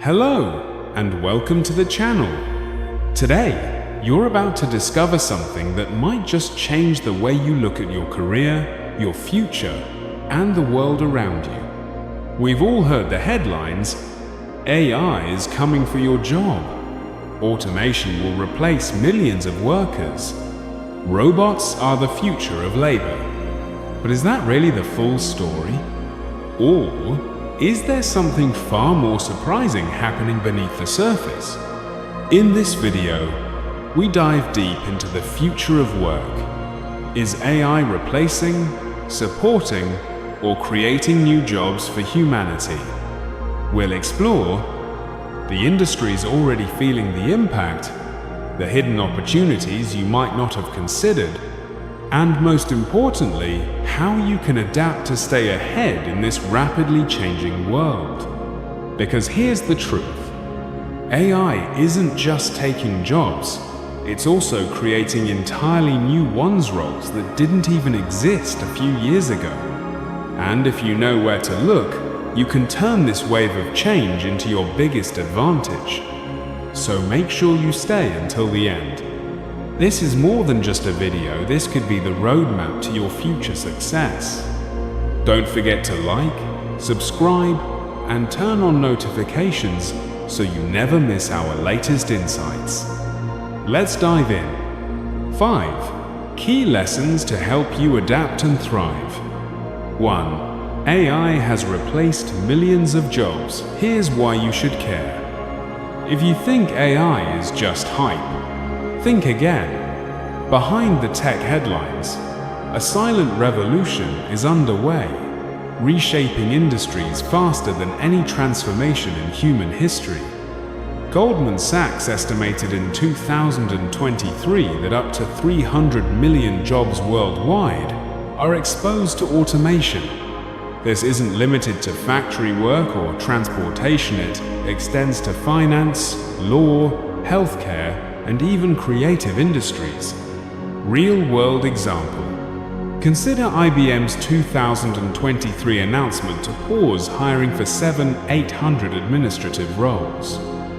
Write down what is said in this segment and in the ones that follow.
Hello, and welcome to the channel. Today, you're about to discover something that might just change the way you look at your career, your future, and the world around you. We've all heard the headlines: AI is coming for your job. Automation will replace millions of workers. Robots are the future of labor. But is that really the full story? Or is there something far more surprising happening beneath the surface? In this video, we dive deep into the future of work. Is AI replacing, supporting, or creating new jobs for humanity? We'll explore the industries already feeling the impact, the hidden opportunities you might not have considered, and most importantly, how you can adapt to stay ahead in this rapidly changing world. Because here's the truth: AI isn't just taking jobs, it's also creating entirely new roles that didn't even exist a few years ago. And if you know where to look, you can turn this wave of change into your biggest advantage. So make sure you stay until the end. This is more than just a video, this could be the roadmap to your future success. Don't forget to like, subscribe, and turn on notifications so you never miss our latest insights. Let's dive in. 5 key lessons to help you adapt and thrive. 1. AI has replaced millions of jobs. Here's why you should care. If you think AI is just hype, think again. Behind the tech headlines, a silent revolution is underway, reshaping industries faster than any transformation in human history. Goldman Sachs estimated in 2023 that up to 300 million jobs worldwide are exposed to automation. This isn't limited to factory work or transportation, it extends to finance, law, healthcare, and even creative industries. Real-world example. Consider IBM's 2023 announcement to pause hiring for 800 administrative roles.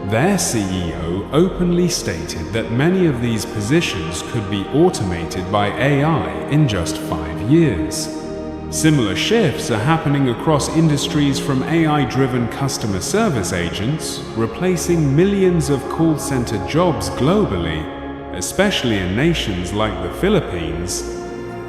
Their CEO openly stated that many of these positions could be automated by AI in just 5 years. Similar shifts are happening across industries, from AI-driven customer service agents replacing millions of call center jobs globally, especially in nations like the Philippines,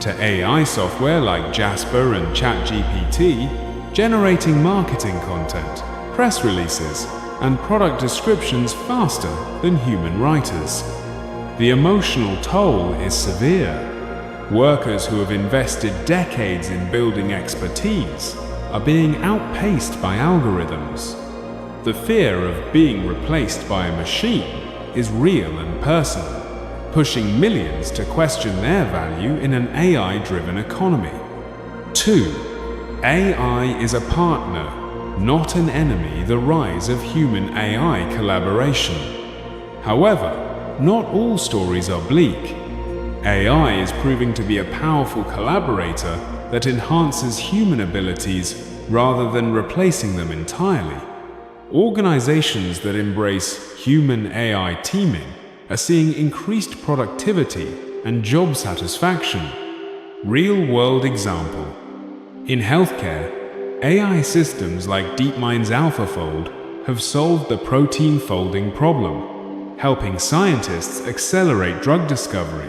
to AI software like Jasper and ChatGPT generating marketing content, press releases, and product descriptions faster than human writers. The emotional toll is severe. Workers who have invested decades in building expertise are being outpaced by algorithms. The fear of being replaced by a machine is real and personal, pushing millions to question their value in an AI-driven economy. 2. AI is a partner, not an enemy. The rise of human-AI collaboration. However, not all stories are bleak. AI is proving to be a powerful collaborator that enhances human abilities rather than replacing them entirely. Organizations that embrace human-AI teaming are seeing increased productivity and job satisfaction. Real-world example. In healthcare, AI systems like DeepMind's AlphaFold have solved the protein folding problem, helping scientists accelerate drug discovery.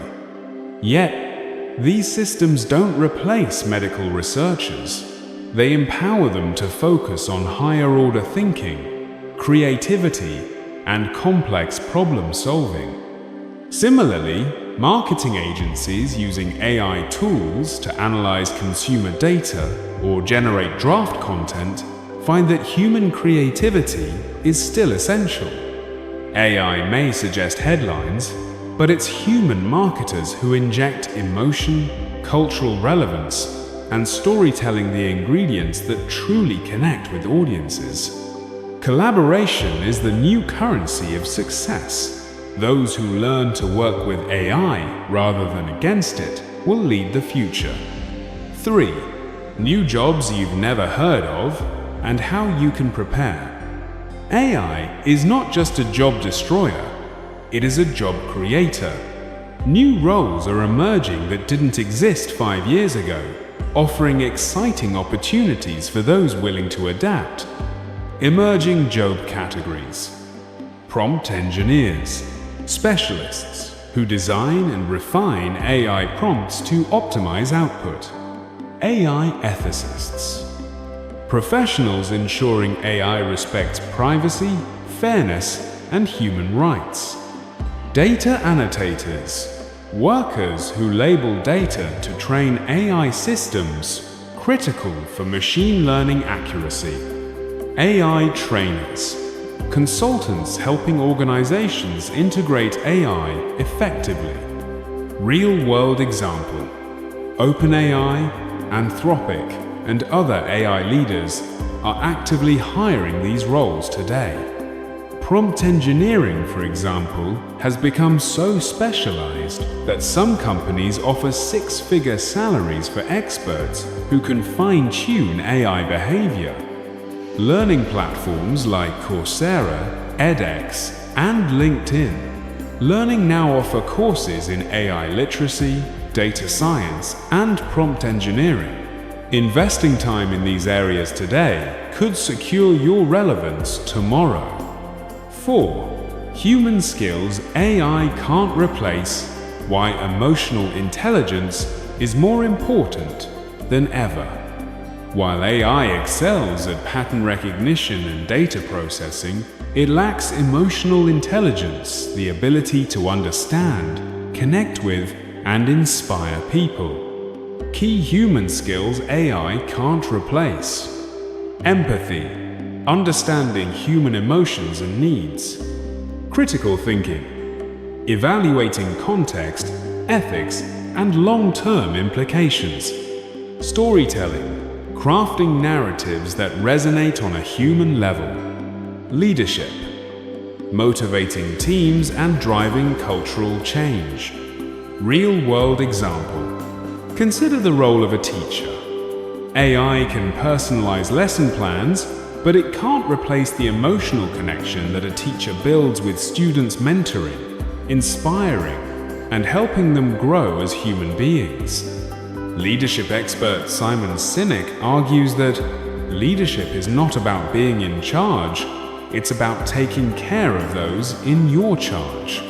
Yet, these systems don't replace medical researchers. They empower them to focus on higher-order thinking, creativity, and complex problem-solving. Similarly, marketing agencies using AI tools to analyze consumer data or generate draft content find that human creativity is still essential. AI may suggest headlines, but it's human marketers who inject emotion, cultural relevance, and storytelling, the ingredients that truly connect with audiences. Collaboration is the new currency of success. Those who learn to work with AI rather than against it will lead the future. 3. New jobs you've never heard of and how you can prepare. AI is not just a job destroyer, it is a job creator. New roles are emerging that didn't exist 5 years ago, offering exciting opportunities for those willing to adapt. Emerging job categories: prompt engineers, specialists who design and refine AI prompts to optimize output. AI ethicists, professionals ensuring AI respects privacy, fairness, and human rights. Data annotators, workers who label data to train AI systems critical for machine learning accuracy. AI trainers, consultants helping organizations integrate AI effectively. Real-world example: OpenAI, Anthropic, and other AI leaders are actively hiring these roles today. Prompt engineering, for example, has become so specialized that some companies offer six-figure salaries for experts who can fine-tune AI behavior. Learning platforms like Coursera, edX, and LinkedIn. Learning now offer courses in AI literacy, data science, and prompt engineering. Investing time in these areas today could secure your relevance tomorrow. 4. Human skills AI can't replace. Why emotional intelligence is more important than ever. While AI excels at pattern recognition and data processing, it lacks emotional intelligence, the ability to understand, connect with, and inspire people. Key human skills AI can't replace: empathy, understanding human emotions and needs; critical thinking, evaluating context, ethics, and long-term implications; storytelling, crafting narratives that resonate on a human level; leadership, motivating teams and driving cultural change. Real-world example: consider the role of a teacher. AI can personalize lesson plans, but it can't replace the emotional connection that a teacher builds with students, mentoring, inspiring, and helping them grow as human beings. Leadership expert Simon Sinek argues that leadership is not about being in charge, it's about taking care of those in your charge.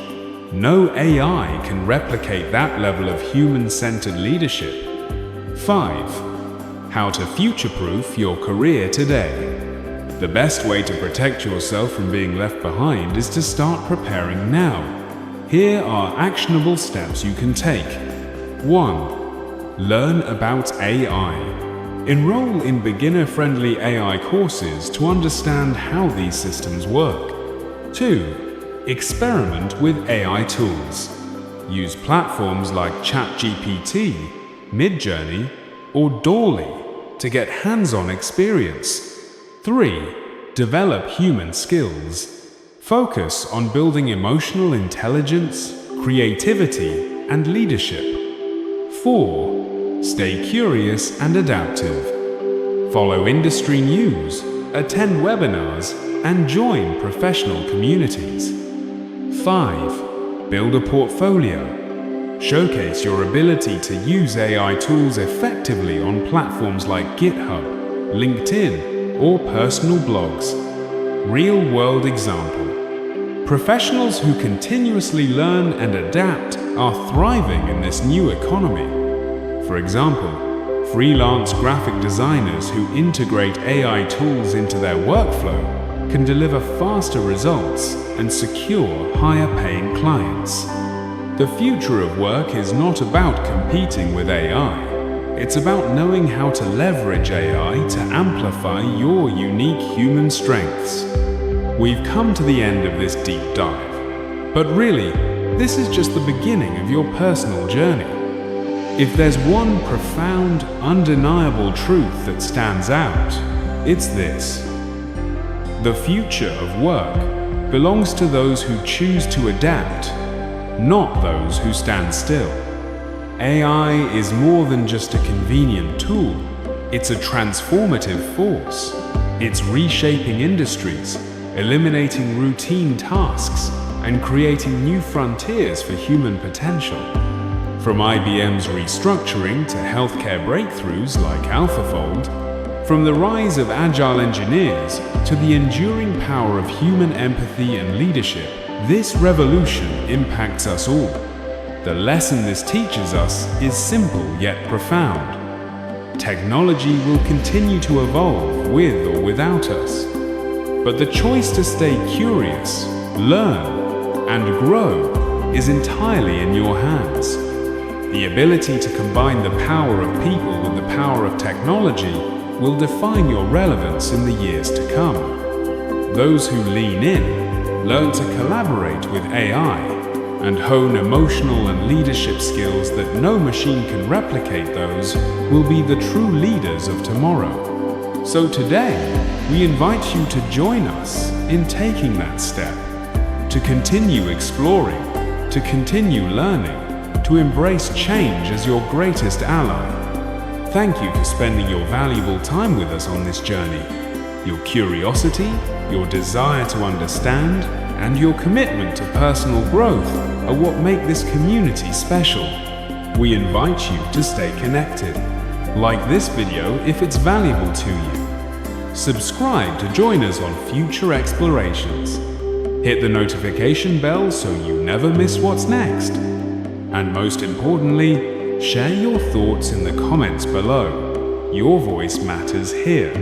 No AI can replicate that level of human-centered leadership. 5. How to future-proof your career today. The best way to protect yourself from being left behind is to start preparing now. Here are actionable steps you can take. 1. Learn about AI. Enroll in beginner-friendly AI courses to understand how these systems work. 2. Experiment with AI tools. Use platforms like ChatGPT, Midjourney, or DALL-E to get hands-on experience. 3. Develop human skills. Focus on building emotional intelligence, creativity, and leadership. 4. Stay curious and adaptive. Follow industry news, attend webinars, and join professional communities. 5. Build a portfolio. Showcase your ability to use AI tools effectively on platforms like GitHub, LinkedIn, or personal blogs. Real-world example: professionals who continuously learn and adapt are thriving in this new economy. For example, freelance graphic designers who integrate AI tools into their workflow can deliver faster results and secure higher-paying clients. The future of work is not about competing with AI. It's about knowing how to leverage AI to amplify your unique human strengths. We've come to the end of this deep dive. But really, this is just the beginning of your personal journey. If there's one profound, undeniable truth that stands out, it's this: the future of work belongs to those who choose to adapt, not those who stand still. AI is more than just a convenient tool. It's a transformative force. It's reshaping industries, eliminating routine tasks and creating new frontiers for human potential. From IBM's restructuring to healthcare breakthroughs like AlphaFold, from the rise of agile engineers to the enduring power of human empathy and leadership, this revolution impacts us all. The lesson this teaches us is simple yet profound. Technology will continue to evolve with or without us. But the choice to stay curious, learn, and grow is entirely in your hands. The ability to combine the power of people with the power of technology will define your relevance in the years to come. Those who lean in, learn to collaborate with AI, and hone emotional and leadership skills that no machine can replicate, those will be the true leaders of tomorrow. So today, we invite you to join us in taking that step, to continue exploring, to continue learning, to embrace change as your greatest ally. Thank you for spending your valuable time with us on this journey. Your curiosity, your desire to understand, and your commitment to personal growth are what make this community special. We invite you to stay connected. Like this video if it's valuable to you. Subscribe to join us on future explorations. Hit the notification bell so you never miss what's next. And most importantly, share your thoughts in the comments below. Your voice matters here.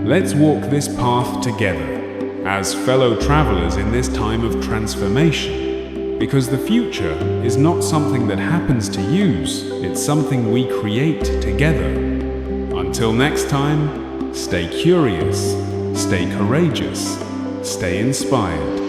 Let's walk this path together as fellow travelers in this time of transformation. Because the future is not something that happens to use, it's something we create together. Until next time, stay curious, stay courageous, stay inspired.